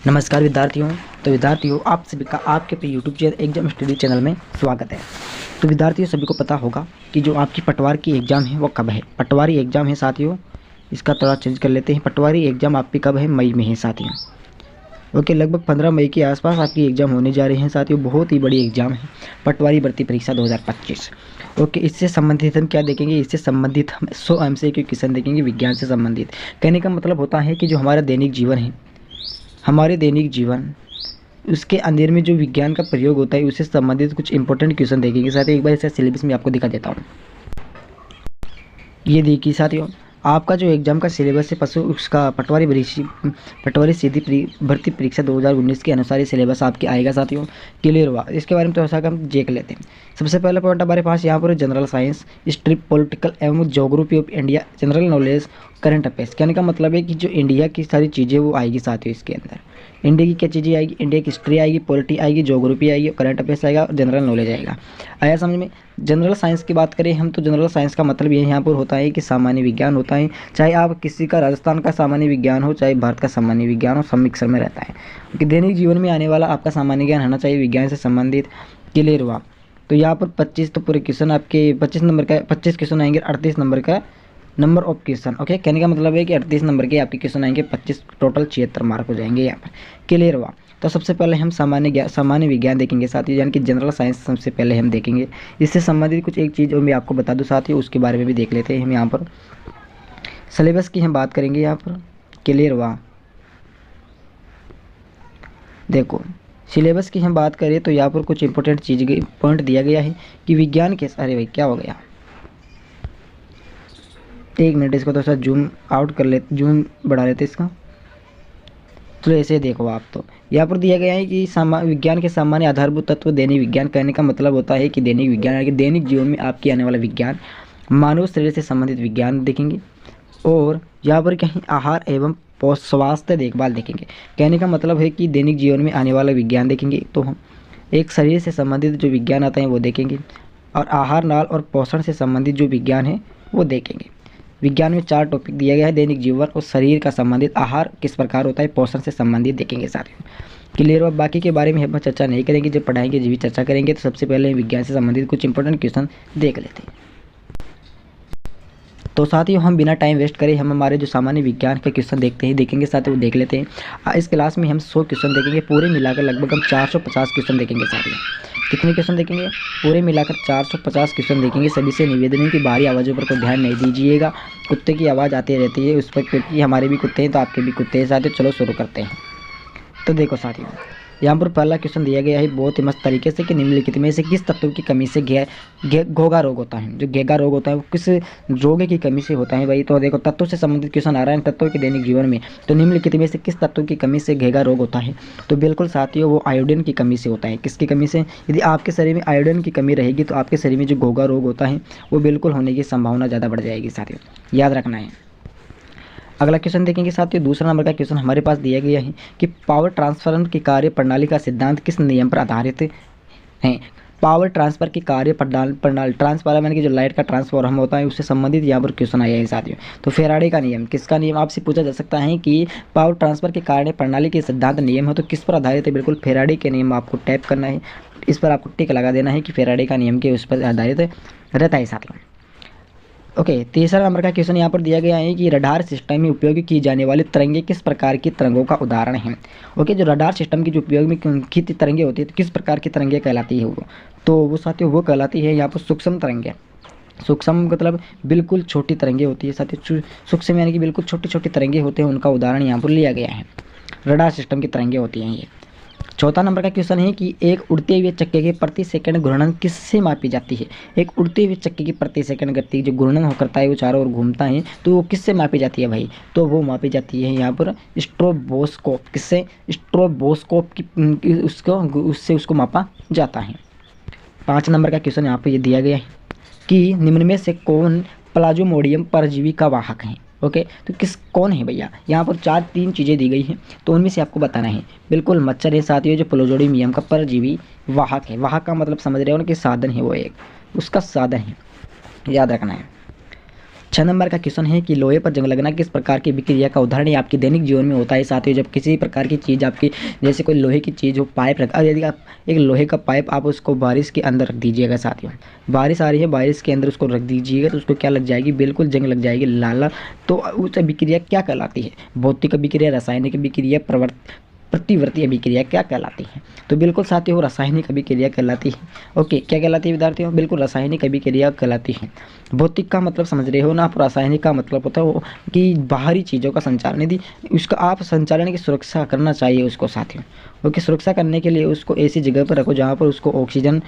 नमस्कार विद्यार्थियों। आप सभी का आपके पे YouTube channel exam study channel में स्वागत है। तो विद्यार्थियों सभी को पता होगा कि जो आपकी पटवार की एग्ज़ाम है वो कब है। पटवारी एग्ज़ाम है साथियों, इसका थोड़ा चेंज कर लेते हैं। पटवारी एग्ज़ाम आपकी कब है? मई में है साथियों। ओके, लगभग 15 मई के आसपास आपकी एग्ज़ाम होने जा रही हैं साथियों। बहुत ही बड़ी एग्ज़ाम है पटवारी भर्ती परीक्षा 2025। ओके, इससे संबंधित हम क्या देखेंगे? इससे संबंधित हम 100 MCQ क्वेश्चन देखेंगे विज्ञान से संबंधित। कहने का मतलब होता है कि जो हमारा दैनिक जीवन है, हमारे दैनिक जीवन उसके अंदर में जो विज्ञान का प्रयोग होता है उससे संबंधित कुछ इंपॉर्टेंट क्वेश्चन देखेंगे साथियों। एक बार इसका सिलेबस में आपको दिखा देता हूँ। ये देखिए साथियों, आपका जो एग्जाम का सिलेबस है पशु उसका पटवारी सीधी भर्ती परीक्षा 2019 के अनुसार ये सिलेबस आपके आएगा साथियों। क्लियर हुआ? इसके बारे में थोड़ा सा हम देख लेते हैं। सबसे पहला पॉइंट हमारे पास यहाँ पर जनरल साइंस, हिस्ट्री, पॉलिटिकल एवं geography of India, general knowledge, current affairs. कहने का मतलब है कि जो इंडिया की सारी चीज़ें वो आएगी साथियों। इसके अंदर इंडिया की क्या चीज़ें आएगी? इंडिया की हिस्ट्री आएगी, पॉलिटी आएगी, ज्योग्राफी आएगी, करंट अफेयर्स आएगा और जनरल नॉलेज आएगा। आया समझ में? जनरल साइंस की बात करें हम तो जनरल साइंस का मतलब ये यहाँ पर होता है कि सामान्य विज्ञान होता है। चाहे आप किसी का राजस्थान का सामान्य विज्ञान हो, चाहे भारत का सामान्य विज्ञान हो, सब मिक्सर में रहता है। क्योंकि दैनिक जीवन में आने वाला आपका सामान्य ज्ञान होना चाहिए विज्ञान से संबंधित। क्लियर हुआ? तो यहाँ पर 25 तो पूरे क्वेश्चन आपके 25 नंबर का 25 क्वेश्चन आएंगे, 38 नंबर का नंबर ऑफ क्वेश्चन। ओके, कहने का मतलब है कि 38 नंबर के आपके क्वेश्चन आएंगे, 25 टोटल 76 मार्क हो जाएंगे यहाँ पर। क्लियर हुआ? तो सबसे पहले हम सामान्य विज्ञान देखेंगे साथियों, यानी कि जनरल साइंस सबसे पहले हम देखेंगे। इससे संबंधित कुछ एक चीज़ और मैं आपको बता दूं साथियों, उसके बारे में भी देख लेते हैं हम। यहाँ पर सिलेबस की हम बात करेंगे यहाँ पर। क्लियर हुआ? देखो, सिलेबस की हम बात करें तो यहाँ पर कुछ इंपॉर्टेंट चीज़ पॉइंट दिया गया है कि विज्ञान के, अरे भाई क्या हो गया, एक मिनट, इसको तो सर जूम आउट कर लेते, जूम बढ़ा लेते इसका। तो ऐसे देखो आप, तो यहाँ पर दिया गया है कि विज्ञान के सामान्य आधारभूत तत्व दैनिक विज्ञान। कहने का मतलब होता है कि दैनिक विज्ञान यानी कि दैनिक जीवन में आपके आने वाला विज्ञान, मानव शरीर से संबंधित विज्ञान देखेंगे। और यहाँ पर कहीं आहार एवं स्वास्थ्य देखभाल देखेंगे। कहने का मतलब है कि दैनिक जीवन में आने वाला विज्ञान देखेंगे। तो हम एक शरीर से संबंधित जो विज्ञान आता है वो देखेंगे, और आहार, नाल और पोषण से संबंधित जो विज्ञान है वो देखेंगे। विज्ञान में 4 टॉपिक दिया गया है, दैनिक जीवन और शरीर का संबंधित, आहार किस प्रकार होता है, पोषण से संबंधित देखेंगे साथियों। क्लियर हुआ? बाकी के बारे में हम चर्चा नहीं करेंगे, जब पढ़ाएंगे जब भी चर्चा करेंगे। तो सबसे पहले विज्ञान से संबंधित कुछ इंपॉर्टेंट क्वेश्चन देख लेते हैं। तो साथियों हम बिना टाइम वेस्ट करे हम हमारे जो सामान्य विज्ञान के क्वेश्चन देखेंगे साथियों, वो देख लेते हैं। इस क्लास में हम 100 क्वेश्चन देखेंगे, पूरे मिलाकर लगभग हम 450 क्वेश्चन देखेंगे साथियों। कितने क्वेश्चन देखेंगे? पूरे मिलाकर 450 क्वेश्चन देखेंगे। सभी से निवेदन है कि बाहरी आवाज़ों पर कोई ध्यान नहीं दीजिएगा। कुत्ते की आवाज़ आती रहती है उस पर, क्योंकि हमारे भी कुत्ते हैं तो आपके भी कुत्ते हैं साथियों। चलो शुरू करते हैं। तो देखो साथियों, यहाँ पर पहला क्वेश्चन दिया गया है बहुत ही मस्त तरीके से कि निम्नलिखित में से किस तत्व की कमी से घोगा रोग होता है। जो घेगा रोग होता है वो किस रोग की कमी से होता है भाई? तो देखो, तत्व से संबंधित क्वेश्चन आ रहा है, तत्वों के दैनिक जीवन में। तो निम्नलिखित में से किस तत्व की कमी से घेगा रोग होता है? तो बिल्कुल साथियों वो आयोडीन की कमी से होता है। किसकी कमी से? यदि आपके शरीर में आयोडीन की कमी रहेगी तो आपके शरीर में जो घोगा रोग होता है वो बिल्कुल होने की संभावना ज़्यादा बढ़ जाएगी साथियों, याद रखना है। अगला क्वेश्चन देखेंगे साथियों, दूसरा नंबर का क्वेश्चन हमारे पास दिया गया है कि पावर ट्रांसफर की कार्य प्रणाली का सिद्धांत किस नियम पर आधारित है? पावर ट्रांसफर की कार्य प्रणाली, ट्रांसफार्मर यानी कि जो लाइट का ट्रांसफॉर्मर होता है उससे संबंधित यहाँ पर क्वेश्चन आया है साथियों। तो फेराडे का नियम, किसका नियम आपसे पूछा जा सकता है कि पावर ट्रांसफर के कार्य प्रणाली के सिद्धांत नियम है तो किस पर आधारित है? बिल्कुल फेराडे के नियम आपको टैप करना है, इस पर आपको टिक लगा देना है कि फेराडे का नियम के उस पर आधारित रहता है साथियों। ओके, तीसरा नंबर का क्वेश्चन यहाँ पर दिया गया है कि रडार सिस्टम में उपयोग की जाने वाली तरंगे किस प्रकार की तरंगों का उदाहरण है? ओके, जो रडार सिस्टम की जो उपयोग में की तरंगे होती है तो किस प्रकार की तरंगे कहलाती है वो? तो वो साथियों वो कहलाती है यहाँ पर सूक्ष्म तरंगे। सूक्ष्म मतलब बिल्कुल छोटी तरंगे होती है साथियों। सूक्ष्म यानी कि बिल्कुल छोटी छोटी तरंगे होते हैं, उनका उदाहरण यहाँ पर लिया गया है। रडार सिस्टम की तरंगे होती हैं ये। चौथा नंबर का क्वेश्चन है कि एक उड़ते हुए चक्के के प्रति सेकंड घूर्णन किससे मापी जाती है? एक उड़ते हुए चक्के की प्रति सेकंड गति जो घूर्णन हो करता है वो चारों ओर घूमता है, तो वो किससे मापी जाती है भाई? तो वो मापी जाती है यहाँ पर स्ट्रोबोस्कोप। किससे? स्ट्रोबोस्कोप की उससे उसको मापा जाता है। 5 नंबर का क्वेश्चन यहाँ पर ये दिया गया है कि निम्न में से कौन प्लाज्मोडियम परजीवी का वाहक है? ओके, तो कौन है भैया? यहाँ पर 3 चीज़ें दी गई हैं, तो उनमें से आपको बताना है। बिल्कुल मच्छर है साथियों, जो प्लाज्मोडियम का परजीवी वाहक है। वाहक का मतलब समझ रहे हो ना कि साधन है, वो एक उसका साधन है, याद रखना है। 6 नंबर का क्वेश्चन है कि लोहे पर जंग लगना किस प्रकार की विक्रिया का उदाहरण है। आपके दैनिक जीवन में होता है साथियों, जब किसी प्रकार की चीज़ आपकी, जैसे कोई लोहे की चीज़ हो, पाइप रखा, यदि आप एक लोहे का पाइप आप उसको बारिश के अंदर रख दीजिएगा साथियों, बारिश आ रही है, बारिश के अंदर उसको रख दीजिएगा तो उसको क्या लग जाएगी, बिल्कुल जंग लग जाएगी, लाल। तो उस विक्रिया क्या कहलाती है, भौतिक अभिक्रिया, रासायनिक अभिक्रिया, प्रतिवर्ती अभिक्रिया क्या कहलाती है। तो बिल्कुल साथियों रासायनिक अभिक्रिया कहलाती है। ओके, क्या कहलाती है विद्यार्थियों, बिल्कुल रासायनिक अभिक्रिया कहलाती है। भौतिक का मतलब समझ रहे हो ना आप, रासायनिक का मतलब होता है वो कि बाहरी चीज़ों का संचालन, यदि उसका आप संचालन की सुरक्षा करना चाहिए उसको साथियों। ओके, सुरक्षा करने के लिए उसको ऐसी जगह पर रखो जहाँ पर उसको ऑक्सीजन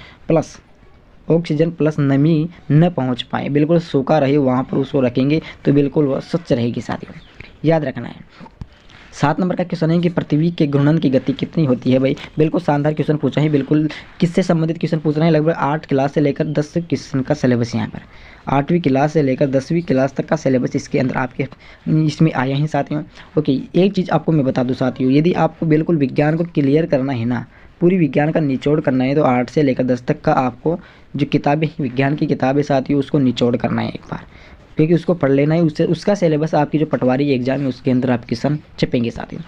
प्लस नमी न पहुँच पाए, बिल्कुल सूखा रहे वहाँ पर उसको रखेंगे तो बिल्कुल वह स्वच्छ रहेगी साथियों, याद रखना है। 7 नंबर का क्वेश्चन है कि पृथ्वी के घूर्णन की गति कितनी होती है भाई। बिल्कुल शानदार क्वेश्चन पूछा है, बिल्कुल किससे संबंधित क्वेश्चन पूछ रहे हैं, लगभग 8 क्लास से लेकर 10 क्वेश्चन का सिलेबस यहाँ पर, 8वीं क्लास से लेकर 10वीं क्लास तक का सिलेबस इसके अंदर आपके इसमें आए हैं साथियों। ओके, एक चीज़ आपको मैं बता दूँ साथियों, यदि आपको बिल्कुल विज्ञान को क्लियर करना है ना, पूरी विज्ञान का निचोड़ करना है, तो 8 से लेकर 10 तक का आपको जो किताबें, विज्ञान की किताबें साथियों, उसको निचोड़ करना है एक बार, क्योंकि उसको पढ़ लेना है, उससे उसका सिलेबस आपकी जो पटवारी एग्जाम है उसके अंदर आपके क्वेश्चन छपेंगे साथियों।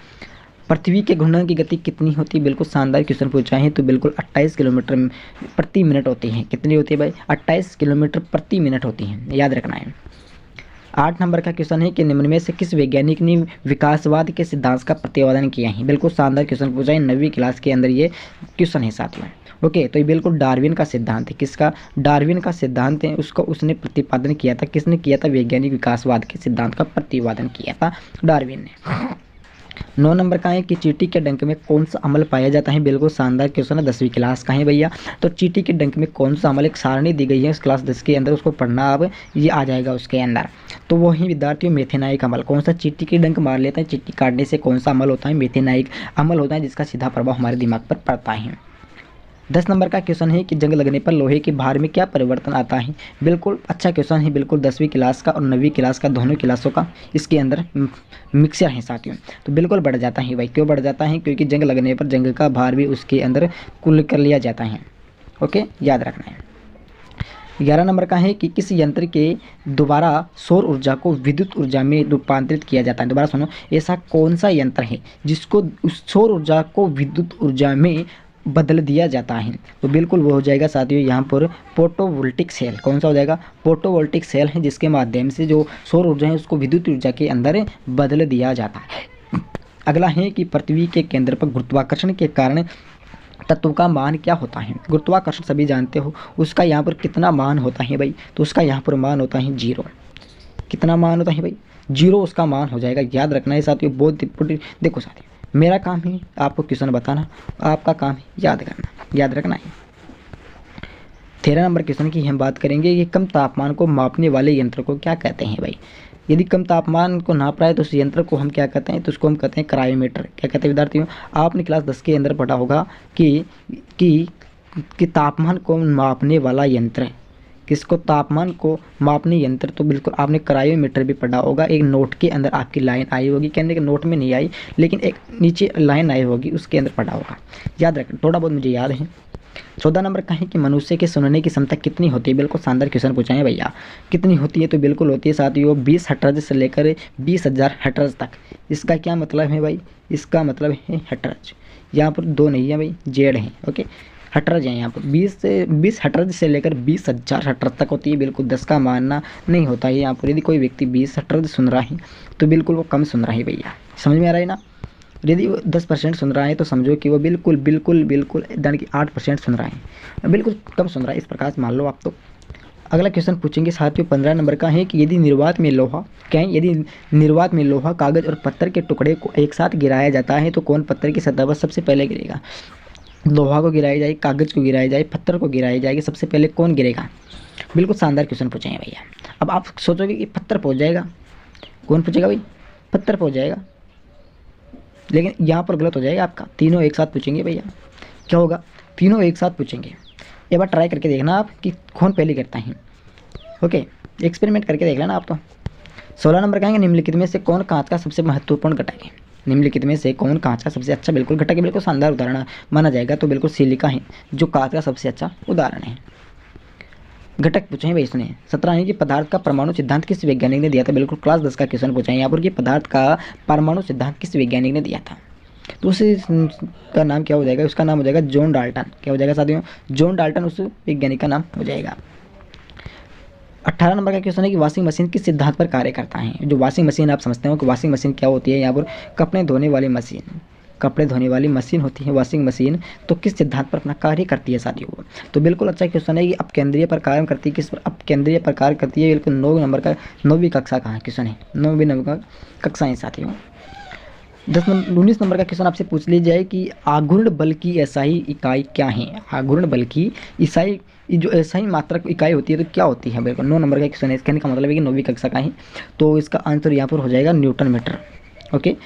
पृथ्वी के घूर्णन की गति कितनी होती है, बिल्कुल शानदार क्वेश्चन पूछा है, तो बिल्कुल 28 किलोमीटर प्रति मिनट होती है। कितनी होती है भाई, 28 किलोमीटर प्रति मिनट होती है, याद रखना है। 8 नंबर का क्वेश्चन है कि निम्न में से किस वैज्ञानिक ने विकासवाद के सिद्धांत का प्रतिपादन किया है। बिल्कुल शानदार क्वेश्चन पूछा है, 9वीं क्लास के अंदर ये क्वेश्चन है साथियों। ओके, तो ये बिल्कुल डार्विन का सिद्धांत है, किसका, डार्विन का सिद्धांत है, उसको उसने प्रतिपादन किया था। किसने किया था, वैज्ञानिक विकासवाद के सिद्धांत का प्रतिपादन किया था डार्विन ने। 9 नंबर का है कि चींटी के डंक में कौन सा अम्ल पाया जाता है। बिल्कुल शानदार क्वेश्चन है, 10वीं क्लास का है भैया। तो चींटी के डंक में कौन सा अम्ल, एक सारणी दी गई है उस क्लास 10 के अंदर, उसको पढ़ना अब, ये आ जाएगा उसके अंदर। तो वही विद्यार्थियों मेथेनाइक अम्ल, कौन सा, चींटी के डंक मार लेता है, चींटी काटने से कौन सा अम्ल होता है, मेथेनाइक अम्ल होता है, जिसका सीधा प्रभाव हमारे दिमाग पर पड़ता है। 10 नंबर का क्वेश्चन है कि जंग लगने पर लोहे के भार में क्या परिवर्तन आता है। बिल्कुल अच्छा क्वेश्चन है, बिल्कुल 10वीं क्लास का और 9वीं क्लास का, दोनों क्लासों का इसके अंदर मिक्सर है साथियों। तो बिल्कुल बढ़ जाता है भाई, क्यों बढ़ जाता है, क्योंकि जंग लगने पर जंग का भार भी उसके अंदर कुल कर लिया जाता है। ओके, याद रखना है। 11 नंबर का है कि किस यंत्र के दोबारा सौर ऊर्जा को विद्युत ऊर्जा में रूपांतरित किया जाता है। दोबारा सुनो, ऐसा कौन सा यंत्र है जिसको उस सौर ऊर्जा को विद्युत ऊर्जा में बदल दिया जाता है। तो बिल्कुल वो हो जाएगा साथियों यहाँ पर फोटोवोल्टिक सेल। कौन सा हो जाएगा, फोटोवोल्टिक सेल है, जिसके माध्यम से जो सौर ऊर्जा है उसको विद्युत ऊर्जा के अंदर बदल दिया जाता है। अगला है कि पृथ्वी के केंद्र पर गुरुत्वाकर्षण के कारण तत्व का मान क्या होता है। गुरुत्वाकर्षण सभी जानते हो, उसका यहाँ पर कितना मान होता है भाई, तो उसका यहाँ पर मान होता है 0। कितना मान होता है भाई, 0 उसका मान हो जाएगा, याद रखना है साथियों, बहुत इंपोर्टेंट। देखो साथियों, मेरा काम है आपको क्वेश्चन बताना, आपका काम है याद करना, याद रखना है। 13 नंबर क्वेश्चन की हम बात करेंगे कि कम तापमान को मापने वाले यंत्र को क्या कहते हैं भाई। यदि कम तापमान को नाप रहा है तो उस यंत्र को हम क्या कहते हैं, तो उसको हम कहते हैं क्रायोमीटर। क्या कहते हैं विद्यार्थियों, आपने क्लास 10 के अंदर पढ़ा होगा कि तापमान को मापने वाला यंत्र, किसको, तापमान को मापने यंत्र, तो बिल्कुल आपने क्रायोमीटर भी पढ़ा होगा। एक नोट के अंदर आपकी लाइन आई होगी, कहने के नोट में नहीं आई, लेकिन एक नीचे लाइन आई होगी, उसके अंदर पढ़ा होगा, याद रखें, थोड़ा बहुत मुझे याद है। 14 नंबर का है कि मनुष्य के सुनने की क्षमता कितनी होती है। बिल्कुल शानदार क्वेश्चन पूछा है भैया, कितनी होती है, तो बिल्कुल होती है साथियों 20 हर्ट्ज से लेकर 20,000 हर्ट्ज तक। इसका क्या मतलब है भाई, इसका मतलब है हर्ट्ज, यहाँ पर 2 नहीं है भाई, जेड है। ओके, हर्ट्ज है यहाँ पर 20 हर्ट्ज से लेकर 20,000 हर्ट्ज तक होती है। बिल्कुल 10 का मानना नहीं होता है यहाँ पर। यदि कोई व्यक्ति 20 हर्ट्ज सुन रहा है तो बिल्कुल वो कम सुन रहा है भैया, समझ में आ रहा है ना। यदि वो 10% सुन रहा है तो समझो कि वो बिल्कुल यानी कि 8% सुन रहा है, बिल्कुल कम सुन रहा है, इस प्रकार से मान लो आप। तो अगला क्वेश्चन पूछेंगे साथियों 15 नंबर का है कि यदि निर्वात में लोहा, कागज और पत्थर के टुकड़े को एक साथ गिराया जाता है तो कौन पत्थर की सतह पर सबसे पहले गिरेगा। लोहा को गिराई जाए, कागज को गिराई जाए, पत्थर को गिराई जाएगी, सबसे पहले कौन गिरेगा। बिल्कुल शानदार क्वेश्चन पूछेंगे भैया। अब आप सोचोगे कि पत्थर पहुंच जाएगा, कौन पूछेगा भाई, पत्थर पहुंच जाएगा, लेकिन यहाँ पर गलत हो जाएगा आपका। तीनों एक साथ पूछेंगे भैया, क्या होगा, तीनों एक साथ पूछेंगे। एक बार ट्राई करके देखना आप कि कौन पहले करता है। ओके, एक्सपेरिमेंट करके देख लेना आप। तो 16 नंबर कहेंगे निम्नलिखित में से कौन कांच का सबसे महत्वपूर्ण घटक है। निम्नलिखित में से कौन कांच का सबसे अच्छा बिल्कुल घटक है, बिल्कुल शानदार उदाहरण माना जाएगा, तो बिल्कुल सिलिका है जो कांच का सबसे अच्छा उदाहरण है। घटक पूछे हैं भाई इसने। 17 है कि पदार्थ का परमाणु सिद्धांत किस वैज्ञानिक ने दिया था। बिल्कुल क्लास 10 का क्वेश्चन पूछा है यहाँ पर कि पदार्थ का परमाणु सिद्धांत किस वैज्ञानिक ने दिया था। तो उस का नाम क्या हो जाएगा, उसका नाम हो जाएगा जॉन डाल्टन। क्या हो जाएगा साथियों, जॉन डाल्टन उस वैज्ञानिक का नाम हो जाएगा। 18 नंबर का क्वेश्चन है कि वॉशिंग मशीन किस सिद्धांत पर कार्य करता है। जो वॉशिंग मशीन आप समझते हो कि वॉशिंग मशीन क्या होती है, यहाँ पर कपड़े धोने वाली मशीन, कपड़े धोने वाली मशीन होती है वॉशिंग मशीन। तो किस सिद्धांत पर अपना कार्य करती है साथियों। तो बिल्कुल अच्छा क्वेश्चन है कि अपकेंद्रीय पर कार्य करती है, किस पर अपकेंद्रीय पर कार्य करती है। बिल्कुल 9 नंबर का 9वीं कक्षा का क्वेश्चन है, 9वीं नंबर का कक्षा है साथियों। 19 नंबर का क्वेश्चन आपसे पूछ ली जाए कि आघूर्ण बल की एसआई इकाई क्या है। आघूर्ण बल की ईसाई जो एसआई मात्रक इकाई होती है तो क्या होती है। बिल्कुल 9 नंबर का क्वेश्चन है, कहने का मतलब है कि 9वीं कक्षा का है। तो इसका आंसर यहाँ पर हो जाएगा न्यूटन मीटर। ओके,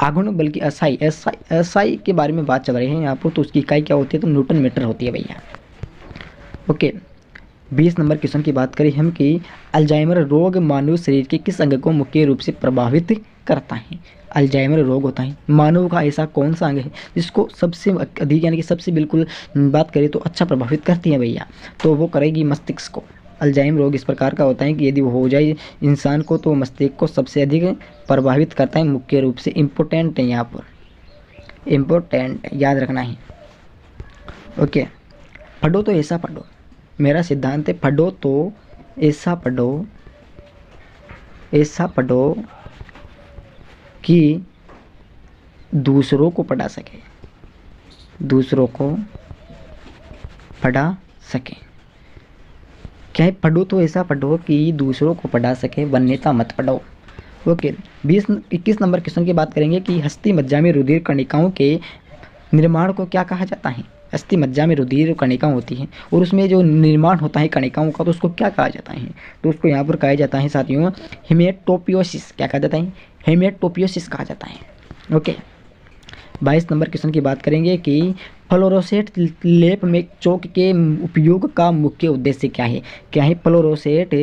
आघूर्ण बल की एसआई के बारे में बात चल रही है यहाँ पर, तो उसकी इकाई क्या होती है तो न्यूटन मीटर होती है भैया। ओके, 20 नंबर क्वेश्चन की बात करें हम कि अल्जाइमर रोग मानव शरीर के किस अंग को मुख्य रूप से प्रभावित करता है। अल्जाइमर रोग होता है मानव का ऐसा कौन सा अंग है जिसको सबसे अधिक यानी कि सबसे बिल्कुल बात करें तो अच्छा प्रभावित करती है भैया, तो वो करेगी मस्तिष्क को। अल्जाइमर रोग इस प्रकार का होता है कि यदि वो हो जाए इंसान को तो मस्तिष्क को सबसे अधिक प्रभावित करता है मुख्य रूप से। इम्पोर्टेंट है यहाँ पर, इम्पोर्टेंट याद रखना है। ओके, पढ़ो तो ऐसा पढ़ो, मेरा सिद्धांत है पढ़ो तो ऐसा पढ़ो, ऐसा पढ़ो कि दूसरों को पढ़ा सके, दूसरों को पढ़ा सके। क्या है, पढ़ो तो ऐसा पढ़ो कि दूसरों को पढ़ा सके, वन्यता मत पढ़ो। ओके, 21 नंबर क्वेश्चन की बात करेंगे कि हस्ती मज्जा में रुधिर कणिकाओं के निर्माण को क्या कहा जाता है। अस्थि मज्जा में रुधिर कणिका होती है और उसमें जो निर्माण होता है कणिकाओं का तो उसको क्या कहा जाता है। तो उसको यहाँ पर कहा जाता है साथियों हेमेटोपियोसिस। क्या कहा जाता है, हेमेटोपियोसिस कहा जाता है। ओके, 22 नंबर क्वेश्चन की बात करेंगे कि फ्लोरोसेट लेप में चौक के उपयोग का मुख्य उद्देश्य क्या है। क्या है, फ्लोरोसेट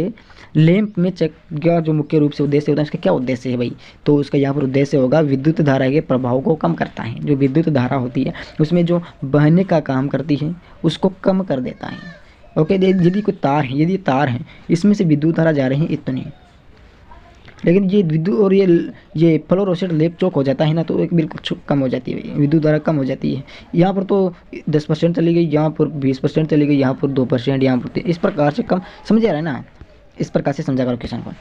लैंप में चक का जो मुख्य रूप से उद्देश्य होता है उसका क्या उद्देश्य है भाई। तो उसका यहाँ पर उद्देश्य होगा विद्युत धारा के प्रभाव को कम करता है। जो विद्युत धारा होती है उसमें जो बहने का काम करती है उसको कम कर देता है। ओके, यदि कोई तार है, यदि तार है इसमें से विद्युत धारा जा रही है इतनी, लेकिन ये विद्युत और ये फ्लोरोसेट लेप चौक हो जाता है ना तो एक बिल्कुल कम हो जाती है, विद्युत धारा कम हो जाती है। यहाँ पर तो 10% चली गई, यहाँ पर 20% चली गई, यहाँ पर 2%, यहाँ पर इस प्रकार से कम। समझ आ रहा है ना, इस प्रकार से समझा करो क्वेश्चन को।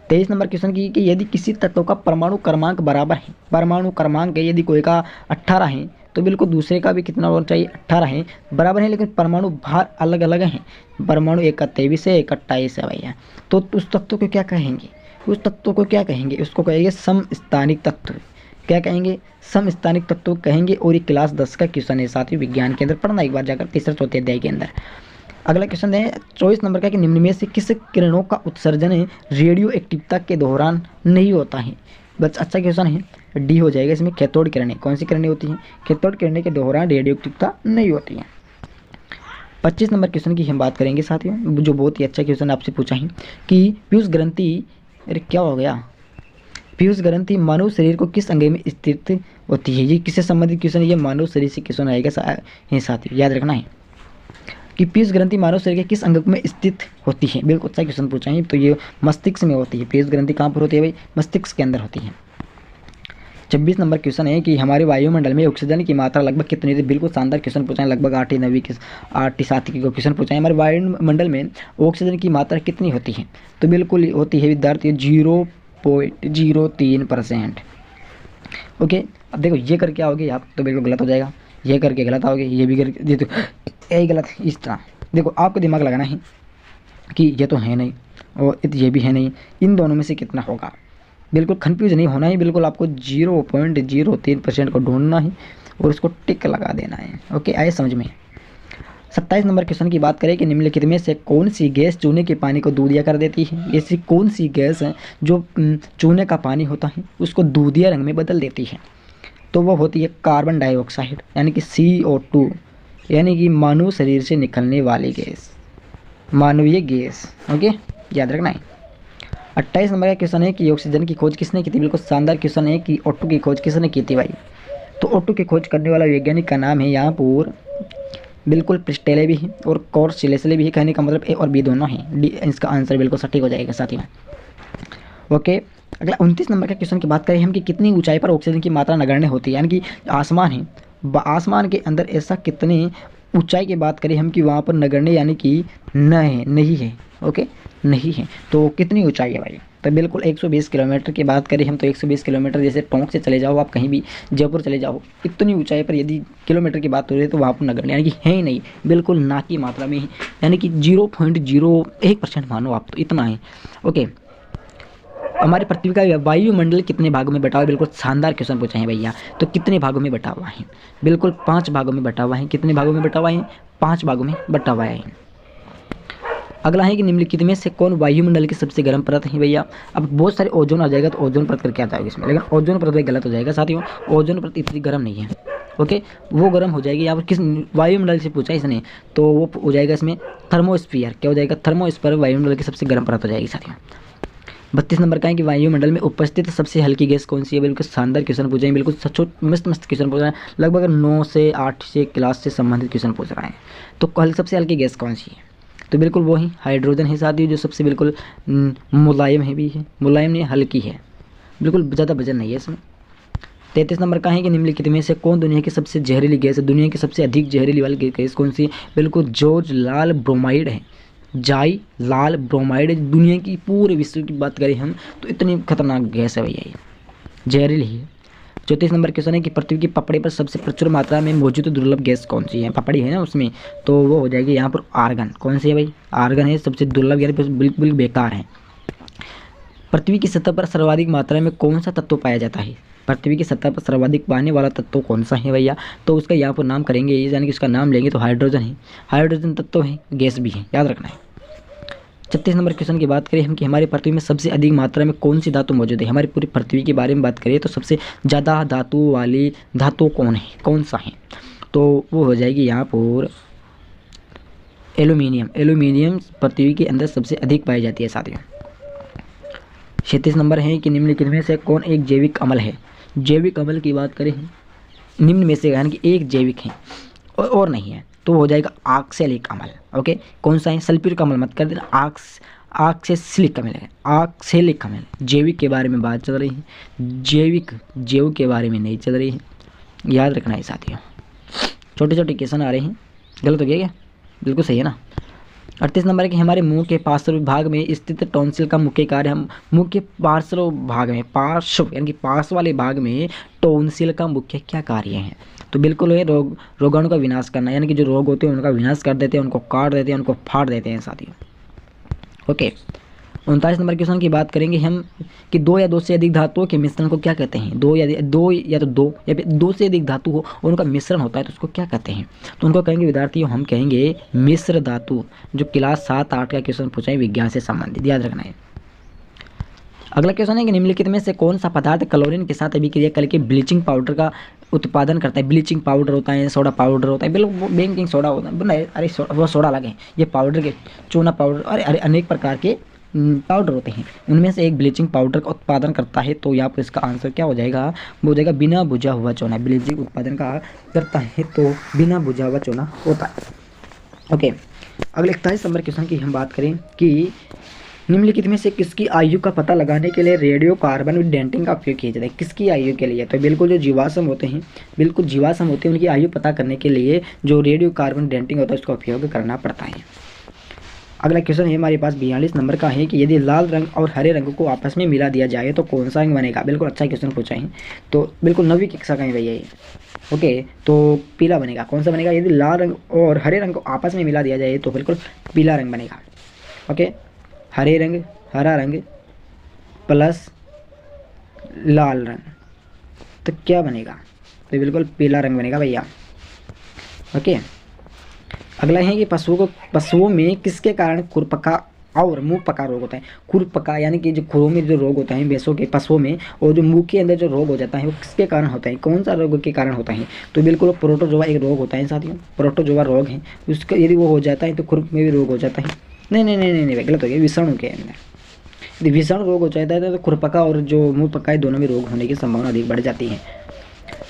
23 नंबर क्वेश्चन की कि यदि किसी तत्व का परमाणु क्रमांक बराबर है, परमाणु क्रमांक है यदि कोई का 18 है तो बिल्कुल दूसरे का भी कितना होना चाहिए 18 है, बराबर है, लेकिन परमाणु भार अलग अलग हैं। परमाणु एक का 23 है, एक का 28 है भैया। तो उस तत्व को क्या कहेंगे, उस तत्व को क्या कहेंगे, उसको कहेंगे समस्थानिक तत्व। क्या कहेंगे, समस्थानिक तत्व कहेंगे। और ये क्लास 10 का क्वेश्चन है साथियों, विज्ञान के अंदर पढ़ना एक बार जाकर, तीसरे चौथे अध्याय के अंदर। अगला क्वेश्चन है 24 नंबर का कि निम्न में से किस किरणों का उत्सर्जन रेडियो एक्टिवता के दौरान नहीं होता है। बस अच्छा क्वेश्चन है, डी हो जाएगा इसमें। कैथोड किरणें, कौन सी किरणें होती हैं, कैथोड किरणें के दौरान रेडियो एक्टिवता नहीं होती है। 25 नंबर क्वेश्चन की हम बात करेंगे साथियों, जो बहुत ही अच्छा क्वेश्चन आपसे पूछा है कि पीयूष ग्रंथि, अरे क्या हो गया, पीयूष ग्रंथि मानव शरीर को किस अंग में स्थित होती है। ये किससे संबंधित क्वेश्चन है, ये मानव शरीर से क्वेश्चन आएगा साथियों, याद रखना है कि पीयूष ग्रंथि मानव शरीर के किस अंग में स्थित होती है। बिल्कुल अच्छा क्वेश्चन पूछा है, तो ये मस्तिष्क में होती है। पीयूष ग्रंथि कहाँ पर होती है भाई, मस्तिष्क के अंदर होती है। 26 नंबर क्वेश्चन है कि हमारे वायुमंडल में ऑक्सीजन की मात्रा लगभग कितनी है। बिल्कुल शानदार क्वेश्चन पूछा है, लगभग 8 7 की क्वेश्चन पूछा है। हमारे वायुमंडल में ऑक्सीजन की मात्रा कितनी होती है, तो बिल्कुल होती है विद्यार्थी 0.03%। ओके, अब देखो ये करके आओगे आप तो बिल्कुल गलत हो जाएगा, ये करके गलत आओगे, ये भी करके, ये तो यही गलत है। इस तरह देखो आपको दिमाग लगाना है कि ये तो है नहीं और ये भी है नहीं, इन दोनों में से कितना होगा। बिल्कुल कन्फ्यूज नहीं होना है, बिल्कुल आपको 0.03% को ढूंढना है और उसको टिक लगा देना है। ओके, आए समझ में। 27 नंबर क्वेश्चन की बात करें कि निम्नलिखित में से कौन सी गैस चूने के पानी को दूधिया कर देती है। ऐसी कौन सी गैस है जो चूने का पानी होता है उसको दूधिया रंग में बदल देती है, तो वो होती है कार्बन डाइऑक्साइड यानी कि CO2, यानी कि मानव शरीर से निकलने वाली गैस, मानवीय गैस। ओके, याद रखना है। 28 नंबर का क्वेश्चन है कि ऑक्सीजन की खोज किसने की थी। बिल्कुल शानदार क्वेश्चन है कि O2 की खोज किसने की थी भाई। तो O2 की खोज करने वाला वैज्ञानिक का नाम है यहाँ पर बिल्कुल प्रिस्टेले भी है और कोर्सिलेसले भी है, कहने का मतलब ए और बी दोनों हैं। डी इसका आंसर बिल्कुल सटीक हो जाएगा साथियों। ओके, अगला 29 नंबर के क्वेश्चन की बात करें हम कि कितनी ऊंचाई पर ऑक्सीजन की मात्रा नगण्य होती है, यानी कि आसमान है, आसमान के अंदर ऐसा कितनी ऊंचाई की बात करें हम कि वहाँ पर नगण्य यानी कि नहीं है। ओके, नहीं है, तो कितनी ऊंचाई है भाई? तो बिल्कुल 120 किलोमीटर की बात करें हम तो 120 किलोमीटर, जैसे टोंक से चले जाओ आप, कहीं भी जयपुर चले जाओ, इतनी ऊंचाई पर यदि किलोमीटर की बात हो रही है तो वहाँ पर नगण्य यानी कि है ही नहीं, बिल्कुल ना की मात्रा में ही, यानी कि 0.01% मानो आप, तो इतना है। ओके, हमारी पृथ्वी का वायुमंडल कितने भागों में बटा हुआ है? बिल्कुल शानदार क्वेश्चन पूछा है भैया। तो कितने भागों में बटा हुआ है? बिल्कुल 5 भागों में बटा हुआ है। कितने भागों में बटा हुआ है? 5 भागों में बटा हुआ है। अगला है कि निम्नलिखित में से कौन वायुमंडल की सबसे गर्म परत है भैया? अब बहुत सारे ओजोन आ जाएगा तो ओजोन परत करके आ जाएगा इसमें, लेकिन ओजोन परत गलत हो जाएगा साथियों। ओजोन परत इतनी गर्म नहीं है। ओके, वो गर्म हो जाएगी। यहाँ पर किस वायुमंडल से पूछा है इसने, तो वो हो जाएगा इसमें थर्मोस्फीयर। क्या हो जाएगा? थर्मोस्फीयर वायुमंडल की सबसे गर्म परत हो जाएगी साथियों। 32 नंबर का है कि वायुमंडल में उपस्थित सबसे हल्की गैस कौन सी है? बिल्कुल शानदार क्वेश्चन पूछे हैं, बिल्कुल मस्त क्वेश्चन पूछ रहे हैं, लगभग 9 से 8 से क्लास से संबंधित क्वेश्चन पूछ रहे हैं। तो सबसे हल्की गैस कौन सी है? तो बिल्कुल वो ही हाइड्रोजन है साथियों, जो सबसे बिल्कुल मुलायम है भी है, मुलायम नहीं हल्की है, बिल्कुल ज़्यादा वजन नहीं है इसमें। 33 नंबर का है कि निम्नलिखित में से कौन दुनिया की सबसे जहरीली गैस है? दुनिया की सबसे अधिक जहरीली वाली गैस कौन सी है? बिल्कुल जॉर्ज लाल ब्रोमाइड है, जाई लाल ब्रोमाइड। दुनिया की पूरे विश्व की बात करें हम तो इतनी खतरनाक गैस है भैया, ये जहरीली है। 34 नंबर क्वेश्चन है कि पृथ्वी की पपड़ी पर सबसे प्रचुर मात्रा में मौजूद दुर्लभ गैस कौन सी है? पपड़ी है ना उसमें, तो वो हो जाएगी यहाँ पर आर्गन। कौन सी है भाई? आर्गन है सबसे दुर्लभ, यानी बिल्कुल बेकार है। पृथ्वी की सतह पर सर्वाधिक मात्रा में कौन सा तत्व पाया जाता है? पृथ्वी की सतह पर सर्वाधिक पाने वाला तत्व कौन सा है भैया? तो उसका यहाँ पर नाम करेंगे, यानी कि उसका नाम लेंगे तो हाइड्रोजन है। हाइड्रोजन तत्व है, गैस भी है, याद रखना है। 36 नंबर क्वेश्चन की बात करें हम कि हमारी पृथ्वी में सबसे अधिक मात्रा में कौन सी धातु मौजूद है? हमारी पूरी पृथ्वी के बारे में बात करें तो सबसे ज़्यादा धातु वाली धातु कौन सा है? तो वो हो जाएगी यहाँ पर एल्यूमिनियम। एल्यूमिनियम पृथ्वी के अंदर सबसे अधिक पाई जाती है साथियों। 36 नंबर है कि निम्नलिखित में से कौन एक जैविक अम्ल है? जैविक अम्ल की बात करें निम्न में से, यानी कि एक जैविक है और नहीं है, तो हो जाएगा ऑक्सैलिक अम्ल। ओके, कौन सा है? सल्फ्यूरिक अम्ल मत कर देना, ऑक्सैलिक अम्ल है, ऑक्सैलिक अम्ल। जैविक के बारे में बात चल रही है, जैव के बारे में नहीं चल रही है, याद रखना है साथियों। छोटे छोटे क्वेश्चन आ रहे हैं, गलत हो गया क्या? बिल्कुल सही है ना। 38 नंबर है कि हमारे मुंह के पार्श्व भाग में स्थित टॉन्सिल का मुख्य कार्य, हम मुंह के पार्श्व भाग में, पार्श्व यानी कि पार्श्व वाले भाग में टॉन्सिल का मुख्य क्या कार्य है? तो बिल्कुल है रोगाणु का विनाश करना, यानी कि जो रोग होते हैं उनका विनाश कर देते हैं, उनको काट देते हैं, उनको फाड़ देते हैं साथियों। ओके, 39 नंबर क्वेश्चन की बात करेंगे हम कि 2 या 2 से अधिक धातुओं के मिश्रण को क्या कहते हैं? 2 या फिर 2 से अधिक धातु हो और उनका मिश्रण होता है तो उसको क्या कहते हैं? तो उनको कहेंगे विद्यार्थियों, हम कहेंगे मिश्र धातु, जो क्लास 7-8 का क्वेश्चन पूछा है विज्ञान से संबंधित, याद रखना है। अगला क्वेश्चन है कि निम्नलिखित में से कौन सा पदार्थ क्लोरीन के साथ अभिक्रिया करके ब्लीचिंग पाउडर का उत्पादन करता है? ब्लीचिंग पाउडर होता है, सोडा पाउडर होता है, बिल्कुल बेकिंग सोडा होता है, अरे वो सोडा लगे, ये पाउडर के चूना पाउडर, अरे अनेक प्रकार के पाउडर होते हैं, उनमें से एक ब्लीचिंग पाउडर का उत्पादन करता है। तो यहाँ पर इसका आंसर क्या हो जाएगा? वो हो जाएगा बिना बुझा हुआ चूना। ब्लीचिंग उत्पादन का करता है तो बिना बुझा हुआ चूना होता है। ओके, अगले 41 नंबर क्वेश्चन की हम बात करें कि निम्नलिखित में से किसकी आयु का पता लगाने के लिए रेडियो कार्बन डेटिंग का उपयोग किया जाता है? किसकी आयु के लिए? तो बिल्कुल जो जीवाश्म होते हैं, बिल्कुल जीवाश्म होते हैं, उनकी आयु पता करने के लिए जो रेडियो कार्बन डेटिंग होता है उसका उपयोग करना पड़ता है। अगला क्वेश्चन है हमारे पास 42 नंबर का है कि यदि लाल रंग और हरे रंग को आपस में मिला दिया जाए तो कौन सा रंग बनेगा? बिल्कुल अच्छा क्वेश्चन पूछा है, तो बिल्कुल 9वीं कक्षा का है भैया ये। ओके, तो पीला बनेगा। कौन सा बनेगा? यदि लाल रंग और हरे रंग को आपस में मिला दिया जाए तो बिल्कुल पीला रंग बनेगा। ओके, हरे रंग, हरा रंग प्लस लाल रंग तो क्या बनेगा? तो बिल्कुल पीला रंग बनेगा भैया। ओके, अगला है कि पशुओं में किसके कारण खुरपका और मुंह पका रोग होता है? खुरपका यानी कि जो खुरों में जो रोग होता है भैंसों के, पशुओं में, और जो मुंह के अंदर जो रोग हो जाता है वो किसके कारण होता है? कौन सा रोग के कारण होता है? तो बिल्कुल प्रोटोजोआ एक रोग होता है साथियों, प्रोटोजोआ रोग है, उसका यदि वो हो जाता है तो खुरप में भी रोग हो जाता है। नहीं, गलत हो गया, विषाणु के अंदर विषाणु रोग हो जाता है तो खुरपका और जो मुंह पका दोनों में रोग होने की संभावना अधिक बढ़ जाती है।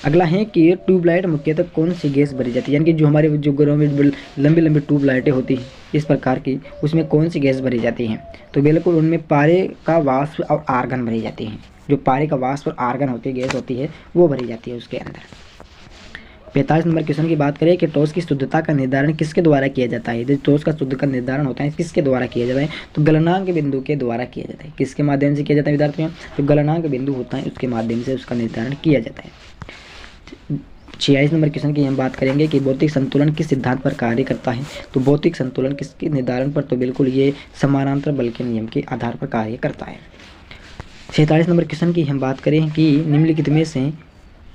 अगला है कि ट्यूबलाइट मुख्यतः कौन सी गैस भरी जाती है, यानी कि जो हमारे जो घरों में लंबी लंबी ट्यूबलाइटें होती हैं इस प्रकार की, उसमें कौन सी गैस भरी जाती हैं? तो बिल्कुल उनमें पारे का वाष्प और आर्गन भरी जाती हैं। जो पारे का वाष्प और आर्गन होती है, गैस होती है, वो भरी जाती है उसके अंदर। 45 नंबर क्वेश्चन की बात करें कि टॉस की शुद्धता का निर्धारण किसके द्वारा किया जाता है? जो टॉस का शुद्ध का निर्धारण होता है किसके द्वारा किया जाता है? तो गलनांक बिंदु के द्वारा किया जाता है। किसके माध्यम से किया जाता है विद्यार्थियों? जो गलनांक बिंदु होता है उसके माध्यम से उसका निर्धारण किया जाता है। 46 नंबर क्वेश्चन की हम बात करेंगे कि भौतिक संतुलन किस सिद्धांत पर कार्य करता है? तो भौतिक संतुलन किसके निर्धारण पर? तो बिल्कुल ये समानांतर बल के नियम के आधार पर कार्य करता है। 47 नंबर क्वेश्चन की हम बात करें कि निम्नलिखित में से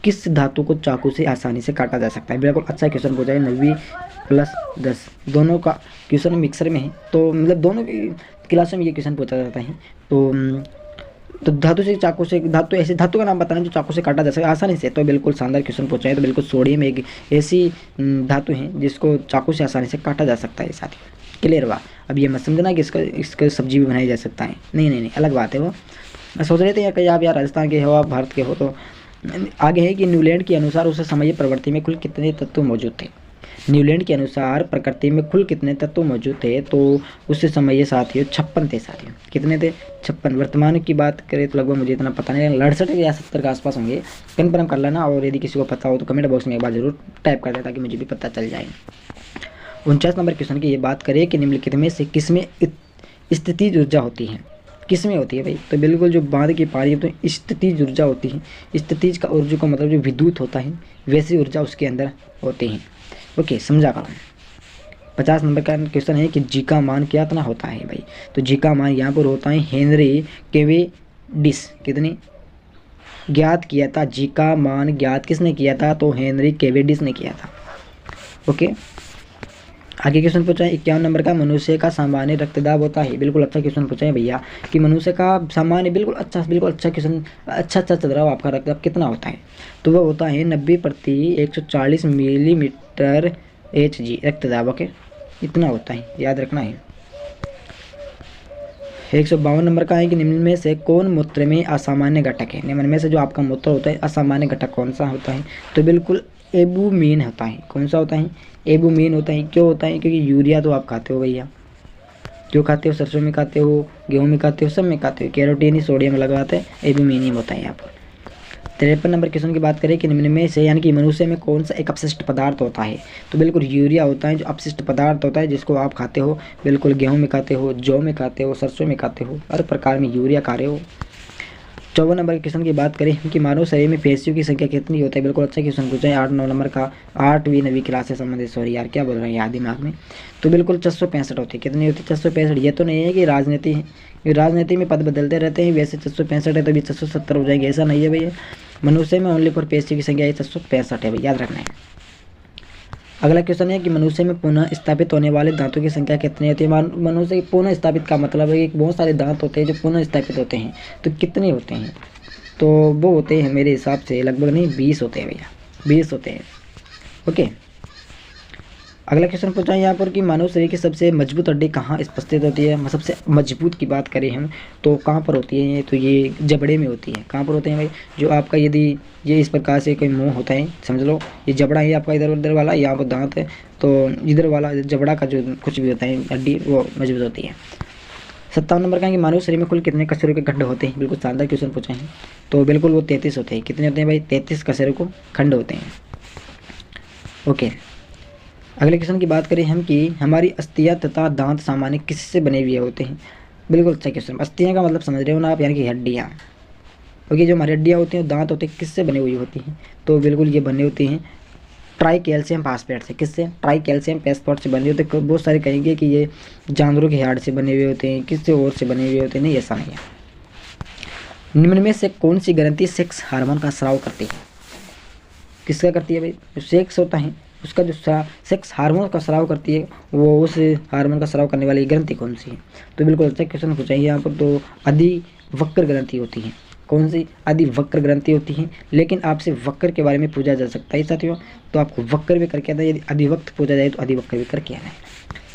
किस धातु को चाकू से आसानी से काटा जा सकता है? बिल्कुल अच्छा क्वेश्चन पूछा है। 90 प्लस 10 दोनों का क्वेश्चन मिक्सर में है, तो मतलब दोनों क्लासों में ये क्वेश्चन पूछा जाता है। तो धातु से चाकू से, धातु ऐसे धातु का नाम बताना जो चाकू से काटा जा सके आसानी से, तो बिल्कुल शानदार क्वेश्चन पूछा है। तो बिल्कुल सोडियम एक ऐसी धातु है जिसको चाकू से आसानी से काटा जा सकता है साथियों। क्लियर हुआ? अब ये मत समझना कि इसका सब्जी भी बनाई जा सकता है, नहीं, अलग बात है वो। सोच रहे थे कहीं आप यार राजस्थान के हो, आप भारत के हो। तो आगे है कि न्यूलैंड के अनुसार उस समय प्रवृत्ति में कुल कितने तत्व मौजूद थे? न्यूलैंड के अनुसार प्रकृति में कुल कितने तत्व मौजूद थे? तो उस समय ये साथियों 56 थे साथियों। कितने थे? 56। वर्तमान की बात करें तो लगभग मुझे इतना पता नहीं, 68 या 70 के आसपास होंगे। कन्फर्म कर लेना, और यदि किसी को पता हो तो कमेंट बॉक्स में एक बार जरूर टाइप कर दें ताकि मुझे भी पता चल जाए। 49 नंबर क्वेश्चन की ये बात करें कि निम्नलिखित में से किसमें स्थितिज ऊर्जा होती है? किसमें होती है भाई? तो बिल्कुल जो बांध की पानी है तो स्थितिज ऊर्जा होती है। स्थितिज का ऊर्जा का मतलब जो विद्युत होता है वैसी ऊर्जा उसके अंदर होती है। ओके, समझा करो। 50 नंबर का क्वेश्चन है कि जी का मान कितना होता है भाई? तो जी का मान यहाँ पर होता है हेनरी केवेडिश। कितनी ज्ञात किया था? जी का मान ज्ञात किसने किया था? तो हेनरी केवेडिश ने किया था। ओके, आगे क्वेश्चन पूछा है 51 नंबर का, मनुष्य का सामान्य रक्तदाब होता है। बिल्कुल अच्छा क्वेश्चन पूछा है भैया कि मनुष्य का सामान्य बिल्कुल अच्छा क्वेश्चन, अच्छा चल रहा हो। आपका रक्तदाब कितना होता है? तो वह होता है 90/140 मिलीमीटर Hg रक्तदाब। ओके, इतना होता है, याद रखना है। 152 नंबर का है कि निम्न में से कौन मूत्र में असामान्य घटक है? निम्न में से जो आपका मूत्र होता है असामान्य घटक कौन सा होता है? तो बिल्कुल एबुमीन होता है। कौन सा होता है? एबुमीन होता है। क्यों होता है? क्योंकि यूरिया तो आप खाते हो भैया, क्यों खाते हो? सरसों में खाते हो, गेहूं में खाते हो, सब में खाते हो। कैरोटीन ही सोडियम लगाते हैं, एबुमिनियम होता है यहाँ पर। 53 नंबर क्वेश्चन की बात करें कि निम्न में से यानी कि मनुष्य में कौन सा एक अपशिष्ट पदार्थ होता है? तो बिल्कुल यूरिया होता है, जो अपशिष्ट पदार्थ होता है जिसको आप खाते हो। बिल्कुल गेहूं में खाते हो, जौ में खाते हो, सरसों में खाते हो, हर प्रकार में यूरिया खा रहे हो। 54 नंबर क्वेश्चन की बात करें कि मानव शरीर में पेशियों की संख्या कितनी होती है? बिल्कुल अच्छा क्वेश्चन पूछा है। 8-9 नंबर का 8वीं 9वीं क्लास से संबंधित, सॉरी यार क्या बोल रहे हैं याद दिमाग में। तो बिल्कुल 665 होती है। कितनी होती है? 665। ये तो नहीं है कि राजनीति है, राजनीति में पद बदलते रहते हैं, वैसे 665 है तो भी 670 हो जाएंगे, ऐसा नहीं है भैया। मनुष्य में ओनली फॉर पेशियों की संख्या 665 है भैया, याद रखना है। अगला क्वेश्चन है कि मनुष्य में पुनः स्थापित होने वाले दांतों की संख्या कितनी होती है? मनुष्य की पुनः स्थापित का मतलब है कि बहुत सारे दांत होते हैं जो पुनः स्थापित होते हैं, तो कितने होते हैं? तो वो होते हैं मेरे हिसाब से लगभग नहीं 20 होते हैं भैया, 20 होते हैं। ओके, अगला क्वेश्चन पूछा है यहाँ पर कि मानव शरीर की सबसे मजबूत हड्डी कहाँ उपस्थित होती है? सबसे मजबूत की बात करें हम तो कहाँ पर होती है? तो ये जबड़े में होती है। कहाँ पर होते हैं भाई? जो आपका यदि ये इस प्रकार से कोई मुंह होता है, समझ लो ये जबड़ा है आपका, इधर उधर वाला, यहाँ पर दांत है, तो इधर वाला जबड़ा का जो कुछ भी होता है हड्डी वो मजबूत होती है। 57 नंबर का है कि मानव शरीर में कुल कितने कशेरुओं के खंड होते हैं? बिल्कुल शानदार क्वेश्चन पूछे हैं। तो बिल्कुल वो 33 होते हैं। कितने होते हैं भाई? 33 कशेरुओं को खंड होते हैं। ओके, अगले क्वेश्चन की बात करें हम कि हमारी अस्थियां तथा दांत सामान्य किससे बने हुए होते हैं? बिल्कुल अच्छा क्वेश्चन। अस्थियां का मतलब समझ रहे हो ना आप, यानी कि हड्डियाँ। ओके, जो हमारी हड्डियाँ होती हैं, दांत होते हैं, किससे बनी हुई होती हैं? तो बिल्कुल ये बने होती हैं ट्राई कैल्शियम फास्फेट से। किससे? ट्राई कैल्शियम फास्फेट से बने होते हैं। बहुत सारे कहेंगे कि ये जानवरों के हाड़ से बने हुए होते हैं, किससे और से बने हुए होते हैं, नहीं ऐसा नहीं है। निम्न में से कौन सी ग्रंथि सेक्स हार्मोन का स्राव करती है? किसका करती है भाई? जो सेक्स होता है उसका जो सेक्स हार्मोन का स्राव करती है, वो उस हार्मोन का स्राव करने वाली ग्रंथि कौन सी है? तो बिल्कुल अच्छा क्वेश्चन पूछा है यहाँ पर। तो अधिवक्र ग्रंथि होती है। कौन सी? अधिवक्र ग्रंथि होती है। लेकिन आपसे वक्र के बारे में पूछा जा सकता है साथियों, तो आपको वक्र भी करके आना है। यदि अधिवक्त पूछा जाए तो अधिवक्र भी करके आना है।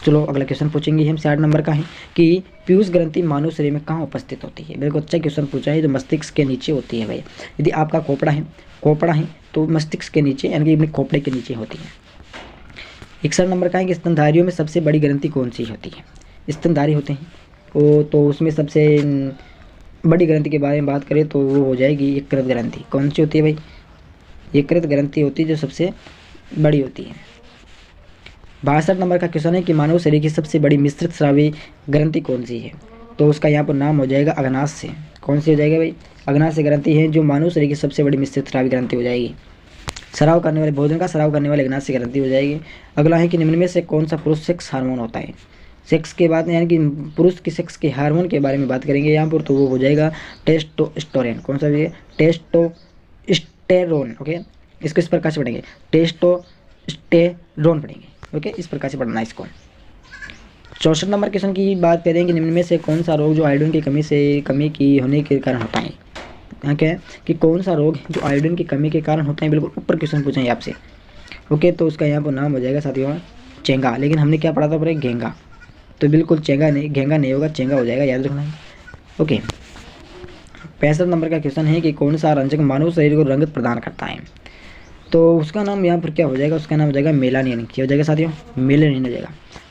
चलो अगला क्वेश्चन पूछेंगे हम। 60 नंबर का है कि पीयूष ग्रंथि मानव शरीर में कहाँ उपस्थित होती है? बिल्कुल अच्छा क्वेश्चन पूछा है। जो मस्तिष्क के नीचे होती है भाई। यदि आपका खोपड़ा है खोपड़ा है तो मस्तिष्क के नीचे यानी कि अपने खोपड़े के नीचे होती है। 61 नंबर का है कि स्तनधारियों में सबसे बड़ी ग्रंथि कौन सी होती है? स्तनधारी होते हैं वो, तो उसमें सबसे बड़ी ग्रंथि के बारे में बात करें तो वो हो जाएगी यकृत ग्रंथि। कौन सी होती है भाई? यकृत ग्रंथि होती है जो सबसे बड़ी होती है। 62 नंबर का क्वेश्चन है कि मानव शरीर की सबसे बड़ी मिश्रित स्रावी ग्रंथि कौन सी है? तो उसका यहाँ पर नाम हो जाएगा अग्नाशय। कौन सी हो जाएगा भाई? अग्नाशय ग्रंथि है जो मानव शरीर की सबसे बड़ी मिश्रित स्रावी ग्रंथि हो जाएगी। स्राव करने वाले, भोजन का स्राव करने वाले अग्नाशय ग्रंथि हो जाएगी। अगला है कि निम्न में से कौन सा पुरुष सेक्स हार्मोन होता है? सेक्स के बाद यानी कि पुरुष की सेक्स के हार्मोन के बारे में बात करेंगे यहाँ पर, तो वो हो जाएगा टेस्टोस्टेरोन। कौन सा भी? टेस्टोस्टेरोन। ओके, इसको इस प्रकार से पढ़ेंगे, टेस्टोस्टेरोन पढ़ेंगे। ओके, इस प्रकार से पढ़ना है इसको। 64 नंबर क्वेश्चन की बात करें कि निम्न में से कौन सा रोग जो आयोडीन की कमी की होने के कारण होता है? यहाँ क्या है कि कौन सा रोग जो आयोडीन की कमी के कारण होता है, बिल्कुल ऊपर क्वेश्चन पूछेंगे आपसे। ओके, तो उसका यहाँ पर नाम हो जाएगा साथियों चेंगा। लेकिन हमने क्या पढ़ा था पर घेंगा, तो बिल्कुल चेंगा नहीं, घेंगा नहीं होगा, चेंगा हो जाएगा, याद रखना है। ओके, 65 नंबर का क्वेश्चन है कि कौन सा रंजक मानव शरीर को रंगत प्रदान करता है? तो उसका नाम यहाँ पर क्या हो जाएगा? उसका नाम हो जाएगा मेलानिन। क्या हो जाएगा साथियों? मेलानिन हो जाएगा।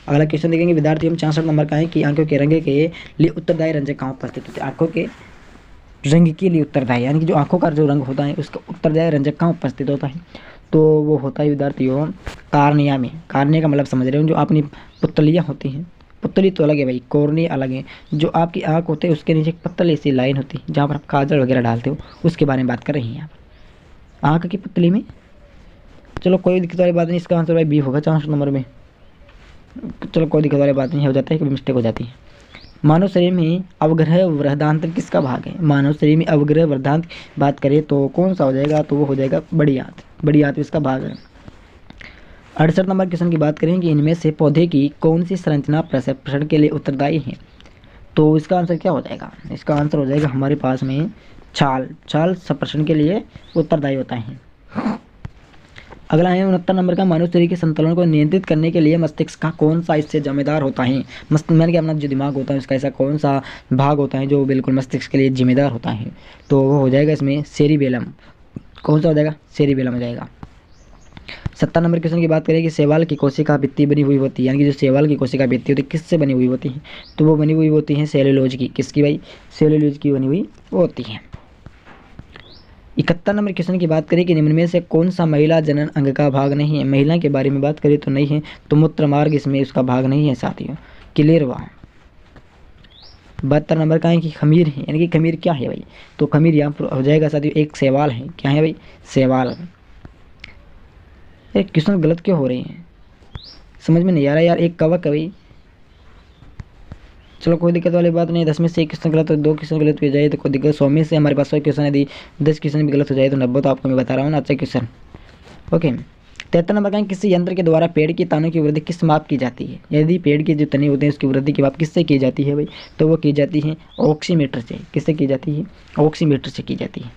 अगला क्वेश्चन देखेंगे विद्यार्थी हम 64 नंबर का है कि आंखों के रंग के लिए उत्तरदायी रंजक कहाँ उपस्थित होते हैं? आंखों के रंग के लिए उत्तरदायी यानी कि जो आंखों का जो रंग होता है उसका उत्तरदायी रंजक कहाँ उपस्थित होता है? तो वो होता है विद्यार्थियों कार्निया में। कार्निया का मतलब समझ रहे हो, जो अपनी पुतलियाँ होती हैं, पुतली तो अलग है भाई, कॉर्निया अलग है। जो आपकी आँख होते हैं उसके नीचे एक पतली सी लाइन होती है जहाँ पर आप काजल वगैरह डालते हो, उसके बारे में बात कर रही हैं आप आँख की पुतली में। चलो कोई दिक्कत वाली बात नहीं, इसका आंसर भाई बी होगा 64 नंबर में। चलो कोई दिक्कत वाली बात नहीं, हो जाता है, कभी मिस्टेक हो जाती है। मानव शरीर में अवग्रह वृहदांत्र किसका भाग है? मानव शरीर में अवग्रह वृहदांत्र बात करें तो कौन सा हो जाएगा? तो वो हो जाएगा बड़ी आंत। बड़ी आंत इसका भाग है। 68 नंबर क्वेश्चन की बात करें कि इनमें से पौधे की कौन सी संरचना प्रसरण के लिए उत्तरदायी है? तो इसका आंसर क्या हो जाएगा? इसका आंसर हो जाएगा हमारे पास में छाल। छाल संप्रसारण के लिए उत्तरदायी होता है। अगला है 69 नंबर का मानव शरीर के संतुलन को नियंत्रित करने के लिए मस्तिष्क का कौन सा इससे जिम्मेदार होता है? मैंने क्या अपना जो दिमाग होता है उसका ऐसा कौन सा भाग होता है जो बिल्कुल मस्तिष्क के लिए जिम्मेदार होता है? तो वो हो जाएगा इसमें सेरिबेलम। कौन सा हो जाएगा? सेरिबेलम हो जाएगा। 70 नंबर क्वेश्चन की बात करें कि शैवाल की कोशिका भित्ति बनी हुई होती है, यानी कि जो शैवाल की कोशिका भित्ति होती है किससे बनी हुई होती है? तो वो बनी हुई होती है सेलुलोज की। किसकी भाई? सेलुलोज की बनी हुई होती है। 71 नंबर क्वेश्चन की बात करें कि निम्न में से कौन सा महिला जनन अंग का भाग नहीं है? महिला के बारे में बात करें तो नहीं है, तो मूत्र मार्ग इसमें उसका भाग नहीं है साथियों, क्लियर हुआ। 72 नंबर का है कि खमीर है, यानी कि खमीर क्या है भाई? तो खमीर यहाँ पर हो जाएगा साथियों एक शैवाल है। क्या है भाई? शैवाल। एक क्वेश्चन गलत क्यों हो रहे हैं, समझ में नहीं आ रहा यार। एक कवक है भाई, चलो कोई दिक्कत वाली बात नहीं। 10 में से 1 क्वेश्चन गलत, 2 क्वेश्चन गलत हो जाए तो कोई दिक्कत। 100 में से हमारे पास 100 क्वेश्चन, यदि 10 क्वेश्चन भी गलत हो जाए तो 90 तो आपको मैं बता रहा हूँ ना, अच्छा क्वेश्चन। ओके, 73 नंबर का किसी यंत्र के द्वारा पेड़ की तनों की वृद्धि किस माप की जाती है? यदि पेड़ की जो तने होते हैं उसकी वृद्धि की माप किससे की जाती है भाई? तो वो की जाती है ऑक्सीमीटर से। किससे की जाती है? ऑक्सीमीटर से की जाती है।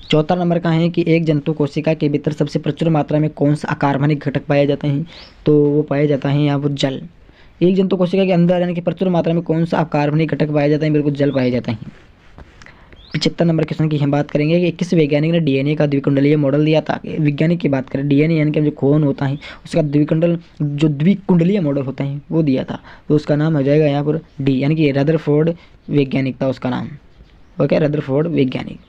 74 नंबर का है कि एक जंतु कोशिका के भीतर सबसे प्रचुर मात्रा में कौन सा अकार्बनिक घटक पाया जाता है? तो वो पाया जाता है यहाँ पर जल। एक जंतु कोशिका के अंदर यानी कि प्रचुर मात्रा में कौन सा अकार्बनिक घटक पाया जाता है? बिल्कुल जल पाया जाता है। 75 नंबर क्वेश्चन की हम बात करेंगे कि किस वैज्ञानिक ने डीएनए का द्विकुंडलीय मॉडल दिया था? वैज्ञानिक की बात करें, डीएनए यानी कि जो खून होता है उसका द्विकुंडलीय मॉडल होता है वो दिया था, तो उसका नाम हो जाएगा यहाँ पर डी, यानी कि रदरफोर्ड वैज्ञानिक था उसका नाम। ओके, रदरफोर्ड वैज्ञानिक।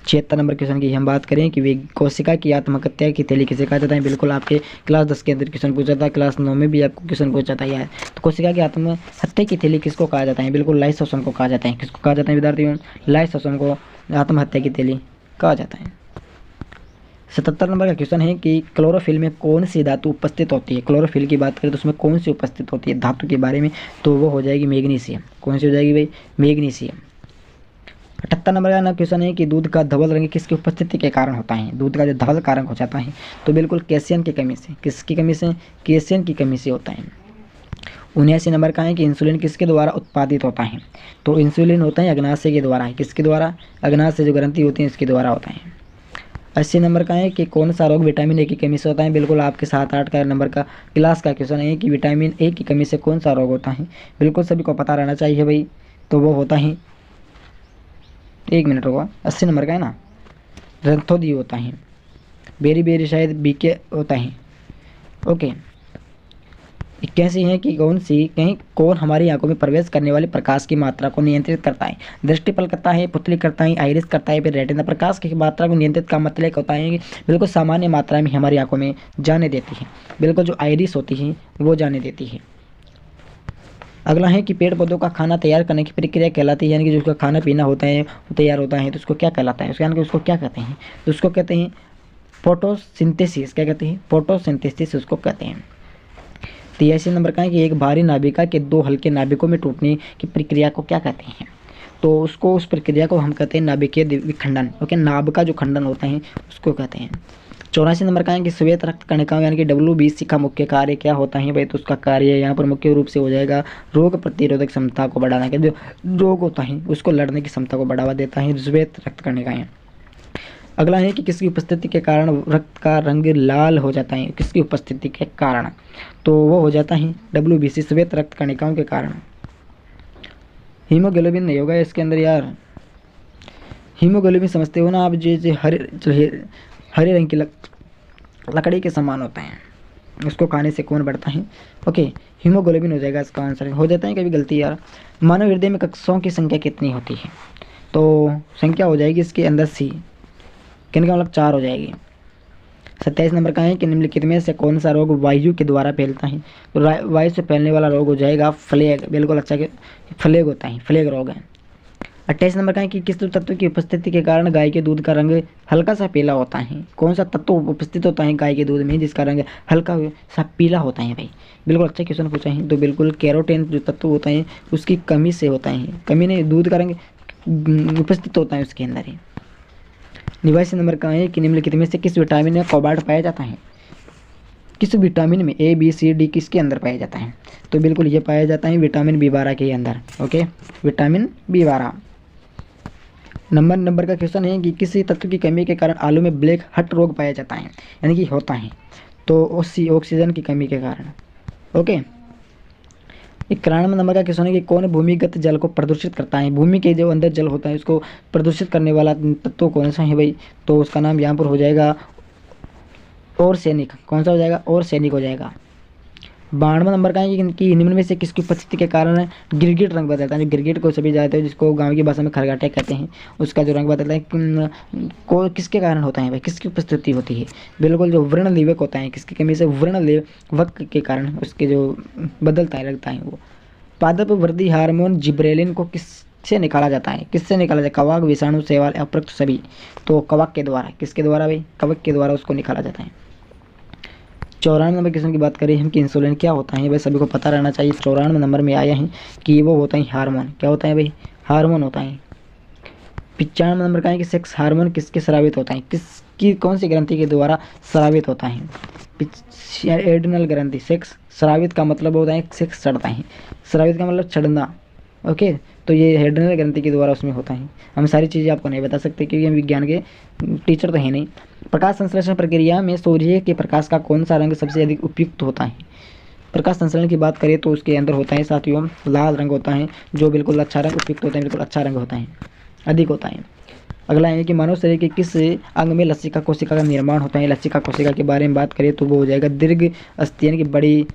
76 नंबर क्वेश्चन की हम बात करें कि कोशिका की आत्महत्या की थैली किसे कहा जाता है? बिल्कुल आपके क्लास 10 के अंदर क्वेश्चन पूछा था, क्लास 9 में भी आपको क्वेश्चन पूछा था यार। तो कोशिका की आत्महत्या की थैली किसको कहा जाता है? बिल्कुल लाइसोसोम को कहा जाता है। किसको कहा जाता है विद्यार्थियों? लाइसोसोम को आत्महत्या की थैली कहा जाता है। 77 नंबर का क्वेश्चन है कि क्लोरोफिल में कौन सी धातु उपस्थित होती है? क्लोरोफिल की बात करें तो उसमें कौन सी उपस्थित होती है धातु के बारे में? तो वो हो जाएगी मैग्नीशियम। कौन सी हो जाएगी भाई? मैग्नीशियम। 78 नंबर का क्वेश्चन है कि दूध का धवल रंग किसकी उपस्थिति के कारण होता है? दूध का जो धवल कारण हो जाता है तो बिल्कुल कैल्शियम की कमी से। किसकी कमी से? कैल्शियम की कमी से होता है। 79 नंबर का है कि इंसुलिन किसके द्वारा उत्पादित होता है? तो इंसुलिन होता है अग्नाशय के द्वारा। किसके द्वारा? अग्नाशय जो ग्रंथि होती है इसके द्वारा होता है। 80 नंबर का है कि कौन सा रोग विटामिन ए की कमी से होता है? बिल्कुल आपके 7-8 का नंबर का क्लास का क्वेश्चन है कि विटामिन ए की कमी से कौन सा रोग होता है? बिल्कुल सभी को पता रहना चाहिए भाई, तो वो होता है, 1 मिनट होगा, 80 नंबर का है ना, रंथोदी होता है, बेरी बेरी शायद बीके होता है। ओके, 81 है कि कौन हमारी आंखों में प्रवेश करने वाले प्रकाश की मात्रा को नियंत्रित करता है। दृष्टिपल करता है, पुतली करता है, आइरिस करता है, फिर रेटिना। प्रकाश की मात्रा को नियंत्रित का मतलब होता है कि बिल्कुल सामान्य मात्रा में हमारी आंखों में जाने देती है, बिल्कुल जो आइरिस होती है वो जाने देती है। अगला है कि पेड़ पौधों का खाना तैयार करने की प्रक्रिया कहलाती है, यानी कि जो उसका खाना पीना होता है वो तैयार होता है तो उसको क्या कहलाता है, उसके यानी कि उसको क्या कहते हैं, तो उसको कहते हैं फोटोसिंथेसिस। क्या कहते हैं, फोटोसिंथेसिस उसको कहते हैं। 83 नंबर का है कि एक भारी नाभिका के दो हल्के नाभिकों में टूटने की प्रक्रिया को क्या कहते हैं, तो उसको उस प्रक्रिया को हम कहते हैं नाभिकीय विखंडन। ओके, नाभ का जो खंडन होता है उसको कहते हैं। 84 नंबर का है कि श्वेत रक्त कणिकाओं यानी कि WBC का मुख्य कार्य क्या होता है भाई, तो उसका कार्य यहाँ पर मुख्य रूप से हो जाएगा रोग प्रतिरोधक क्षमता को बढ़ाना के, जो रोग होता है उसको लड़ने की क्षमता को बढ़ावा देता है श्वेत रक्त कणिकाएं। अगला है कि किसकी उपस्थिति के कारण रक्त का रंग लाल हो जाता है, किसकी उपस्थिति के कारण, तो वो हो जाता है WBC श्वेत रक्त कणिकाओं के कारण। हीमोग्लोबिन नहीं होगा इसके अंदर यार, हीमोग्लोबिन समझते हो ना आप, जो हरे रंग की लकड़ी के समान होता है, उसको खाने से कौन बढ़ता है। ओके, हीमोग्लोबिन हो जाएगा इसका आंसर। हो जाता है कभी गलती यार। मानव हृदय में कक्षों की संख्या कितनी होती है, तो संख्या हो जाएगी इसके अंदर सी, किन का मतलब 4 हो जाएगी। 27 नंबर का है कि निम्नलिखित में से कौन सा रोग वायु के द्वारा फैलता है, तो वायु से फैलने वाला रोग हो जाएगा फ्लेग। बिल्कुल अच्छा, कि फ्लेग होता है, फ्लेग रोग है। 28 नंबर का है कि किस तत्व की उपस्थिति के कारण गाय के दूध का रंग हल्का सा पीला होता है, कौन सा तत्व उपस्थित होता है गाय के दूध में जिसका रंग हल्का सा पीला होता है भाई। बिल्कुल अच्छा क्वेश्चन पूछा है, तो बिल्कुल कैरोटीन जो तत्व होता है उसकी कमी से होता है, कमी नहीं, दूध का रंग उपस्थित होता है उसके अंदर ही। 89 नंबर का है कि निम्नलिखित में से किस विटामिन में कोबाल्ट पाया जाता है, किस विटामिन में A B C D किसके अंदर पाया जाता है, तो बिल्कुल ये पाया जाता है विटामिन B12 के अंदर। Okay, vitamin B12। नंबर का क्वेश्चन है कि किसी तत्व की कमी के कारण आलू में ब्लैक हट रोग पाया जाता है, यानी कि होता है, तो ऑक्सीजन की कमी के कारण। ओके, 91 नंबर का क्वेश्चन है कि कौन भूमिगत जल को प्रदूषित करता है, भूमि के जो अंदर जल होता है उसको प्रदूषित करने वाला तत्व कौन सा है भाई, तो उसका नाम यहाँ पर हो जाएगा और सैनिक। कौन सा हो जाएगा, और सैनिक हो जाएगा। 92 नंबर का है कि निम्न में से किसकी उपस्थिति के कारण गिरगिट रंग बदलता है, जो गिरगिट को सभी जानते हैं जिसको गांव की भाषा में खरगाटे कहते हैं, उसका जो रंग बदलता है को किसके कारण होता है भाई, किसकी उपस्थिति होती है, बिल्कुल जो वर्णलेवक होता है, किसकी कमी से, वर्णलेवक के कारण उसके जो बदलता है लगता है वो। पादप वृद्धि हार्मोन जिब्रेलिन को किससे निकाला जाता है, किससे निकाला जाए, कवक, विषाणु, शैवाल, अपरक्त सभी, तो कवक के द्वारा। किसके द्वारा भाई, कवक के द्वारा उसको निकाला जाता है। 94 नंबर क्वेश्चन की बात करें हम कि इंसुलिन क्या होता है भाई, सभी को पता रहना चाहिए। 94 नंबर में आया है कि वो होता है हार्मोन। क्या होता है भाई, हार्मोन होता है। 95 नंबर का है कि सेक्स हार्मोन किसके स्रावित होता है, किसकी कौन सी ग्रंथि के द्वारा स्रावित होता है, एड्रिनल ग्रंथि। सेक्स स्रावित का मतलब होता है सेक्स चढ़ता है, स्रावित का मतलब चढ़ना। ओके, तो ये एड्रिनल ग्रंथि के द्वारा उसमें होता है। हम सारी चीज़ें आपको नहीं बता सकते क्योंकि हम विज्ञान के टीचर तो हैं नहीं। प्रकाश संश्लेषण प्रक्रिया में सूर्य के प्रकाश का कौन सा रंग सबसे अधिक उपयुक्त होता है, प्रकाश संश्लेषण की बात करें तो उसके अंदर होता है साथियों लाल रंग होता है, जो बिल्कुल अच्छा रंग उपयुक्त होता है, बिल्कुल अच्छा रंग होता है, अधिक होता है। अगला है कि मानव शरीर के किस अंग में लसिका कोशिका का निर्माण होता है, लसिका कोशिका के बारे में बात करें तो वो हो जाएगा दीर्घ अस्थियन की बड़ी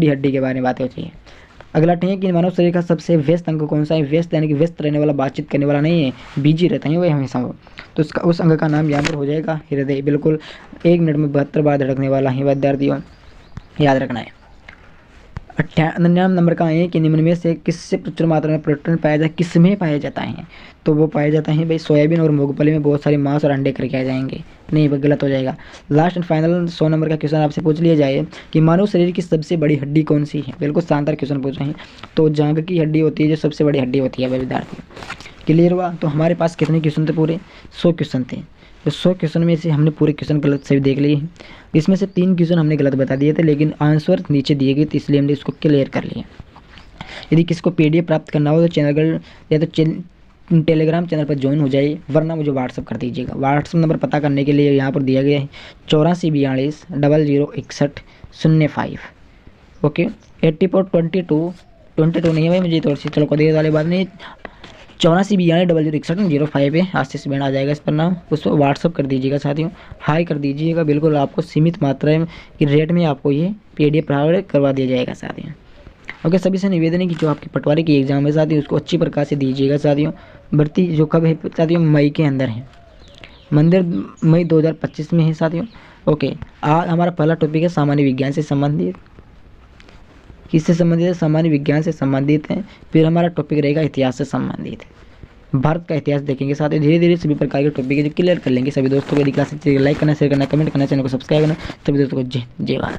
हड्डी के बारे में बात होती है। अगला है कि मानव शरीर का सबसे व्यस्त अंग कौन सा है, व्यस्त यानी कि व्यस्त रहने वाला, बातचीत करने वाला नहीं है, बिजी रहता है वही हमेशा वो, तो उसका उस अंग का नाम यहाँ पर हो जाएगा हृदय। बिल्कुल 1 मिनट में 72 बार धड़कने वाला है विद्यार्थियों, याद रखना है। 98 नंबर का है कि निम्न में से किससे प्रचुर मात्रा में प्रोटीन पाया जाए, किस में पाया जाता है, तो वो पाया जाता है भाई सोयाबीन और मूंगफली में बहुत सारे मांस और अंडे करके आ जाएंगे, नहीं वो गलत हो जाएगा। लास्ट एंड फाइनल 100 नंबर का क्वेश्चन आपसे पूछ लिया जाए कि मानव शरीर की सबसे बड़ी हड्डी कौन सी है, बिल्कुल शानदार क्वेश्चन पूछ रहे हैं, तो जांघ की हड्डी होती है जो सबसे बड़ी हड्डी होती है विद्यार्थी। क्लियर हुआ, तो हमारे पास कितने क्वेश्चन थे, पूरे 100 क्वेश्चन थे, तो 100 क्वेश्चन में से हमने पूरे क्वेश्चन गलत सही देख लिए, इसमें से 3 क्वेश्चन हमने गलत बता दिए थे लेकिन आंसर नीचे दिए गए थे इसलिए हमने इसको क्लियर कर लिया। यदि किसको PDF प्राप्त करना हो तो चैनल या तो टेलीग्राम चैनल पर ज्वाइन हो जाइए, वरना मुझे व्हाट्सअप कर दीजिएगा। व्हाट्सअप नंबर पता करने के लिए यहाँ पर दिया गया है 8442 0061 05। ओके, 8422 22 नहीं है भाई, मुझे थोड़ी सी चलो को वाली बात नहीं, 8492006105 पे आशीष बैंड आ जाएगा इस पर नाम, उसको व्हाट्सअप कर दीजिएगा साथियों, हाई कर दीजिएगा। बिल्कुल आपको सीमित मात्रा में की रेट में आपको ये PDF प्रोवाइड करवा दिया जाएगा साथियों। ओके, सभी से निवेदन है कि जो आपकी पटवारी की एग्जाम है साथियों उसको अच्छी प्रकार से दीजिएगा साथियों। भर्ती जो कब है साथियों, मई के अंदर है, मई 2025 में है साथियों। ओके, आज हमारा पहला टॉपिक है सामान्य विज्ञान से संबंधित। किससे संबंधित है? सामान्य विज्ञान से संबंधित है। फिर हमारा टॉपिक रहेगा इतिहास से संबंधित, भारत का इतिहास देखेंगे साथ ही धीरे धीरे सभी प्रकार के टॉपिक है जो क्लियर कर लेंगे। सभी दोस्तों को क्लास लाइक करना, शेयर करना, कमेंट करना, चैनल को सब्सक्राइब करना। सभी दोस्तों को जय भारत।